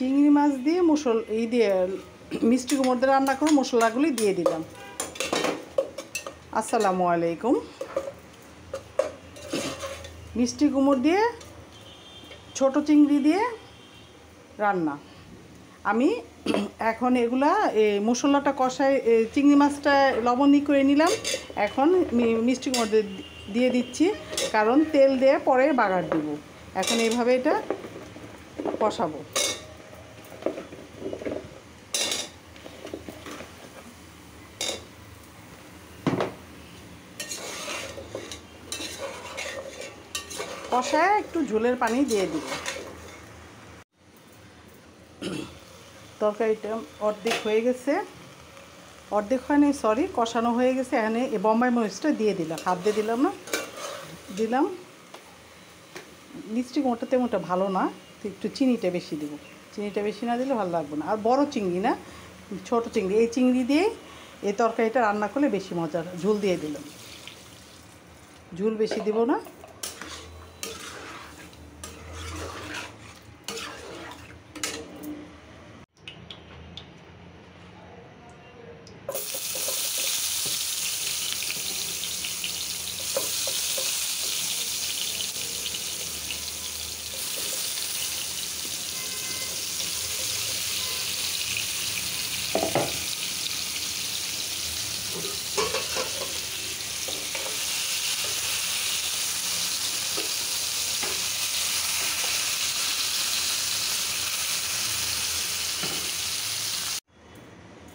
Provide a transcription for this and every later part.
চিংড়ি মাছ দিয়ে এই দিয়ে মিষ্টি কুমড় দিয়ে রান্না করে মশলাগুলি দিয়ে দিলাম। আসসালামু আলাইকুম। মিষ্টি কুমড় দিয়ে ছোট চিংড়ি দিয়ে রান্না। আমি এখন এগুলা মশলাটা কষায় চিংড়ি মাছটা লবণ করে নিলাম। এখন মিষ্টি কুমড় দিয়ে দিচ্ছি, কারণ তেল দিয়ে পরে বাগার দিব। এখন এইভাবে এটা কষাবো। কষায় একটু ঝোলের পানি দিয়ে দিব। তরকারিটা অর্ধেক হয়ে গেছে, অর্ধেক হয়নি, সরি, কষানো হয়ে গেছে। এখানে এই বোম্বাই মরিচটা দিয়ে দিলাম, হাত দিয়ে দিলাম না, দিলাম। মিষ্টি কুমড়োটা তেমনটা ভালো না, একটু চিনিটা বেশি দেবো। চিনিটা বেশি না দিলে ভালো লাগবে না। আর বড় চিংড়ি না, ছোট চিংড়ি, এই চিংড়ি দিয়ে এই তরকারিটা রান্না করলে বেশি মজার। ঝোল দিয়ে দিলাম, ঝোল বেশি দেবো না।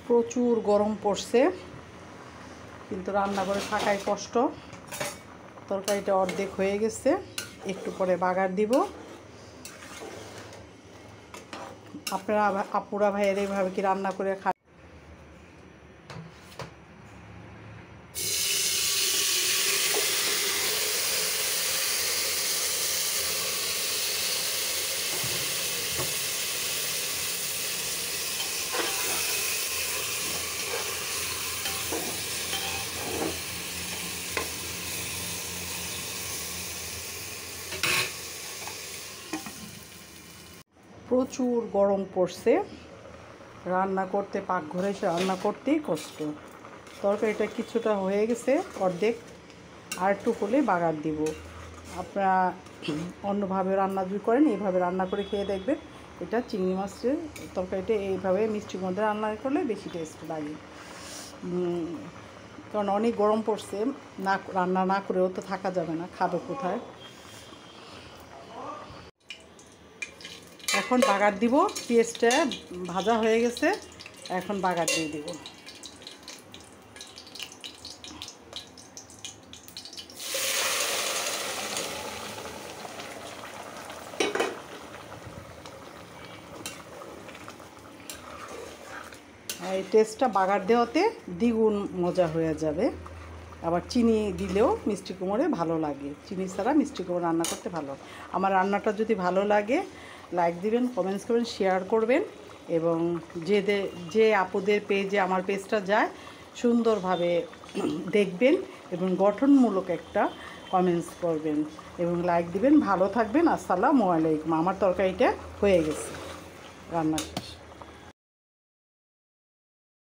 প্রচুর গরম পড়ছে, কিন্তু রান্না করে থাকাই কষ্ট। তরকারিটা অর্ধেক হয়ে গেছে, একটু পরে বাগার দিব। আপনারা আপুরা ভাইয়ের এইভাবে কি রান্না করে খান? প্রচুর গরম পড়ছে, রান্না করতে, পাকঘরে এসে রান্না করতেই কষ্ট। তরকারিটা কিছুটা হয়ে গেছে অর্ধেক, আর একটু হলে বাগার দিব। আপনারা অন্যভাবে রান্না যদি করেন, এইভাবে রান্না করে খেয়ে দেখবেন। এটা চিংড়ি মাছের তরকারিটা এইভাবে মিষ্টির মধ্যে রান্না করলে বেশি টেস্ট লাগে। কারণ অনেক গরম পড়ছে, না রান্না না করেও তো থাকা যাবে না, খাবে কোথায়। এখন বাগার দিব। পেঁয়াজটা ভাজা হয়ে গেছে, এখন বাগার দিয়ে দিব। এই টেস্টটা বাগার দেওয়াতে দ্বিগুণ মজা হয়ে যাবে। আবার চিনি দিলেও মিষ্টি কুমড়ে ভালো লাগে। চিনি ছাড়া মিষ্টি কুমড়ো রান্না করতে ভালো। আমার রান্নাটা যদি ভালো লাগে, লাইক দিবেন, কমেন্টস করবেন, শেয়ার করবেন। এবং যে আপুদের পেজে আমার পেজটা যায়, সুন্দরভাবে দেখবেন এবং গঠনমূলক একটা কমেন্টস করবেন এবং লাইক দিবেন। ভালো থাকবেন। আসসালামু আলাইকুম। আমার তরকারিটা হয়ে গেছে, রান্না শেষ।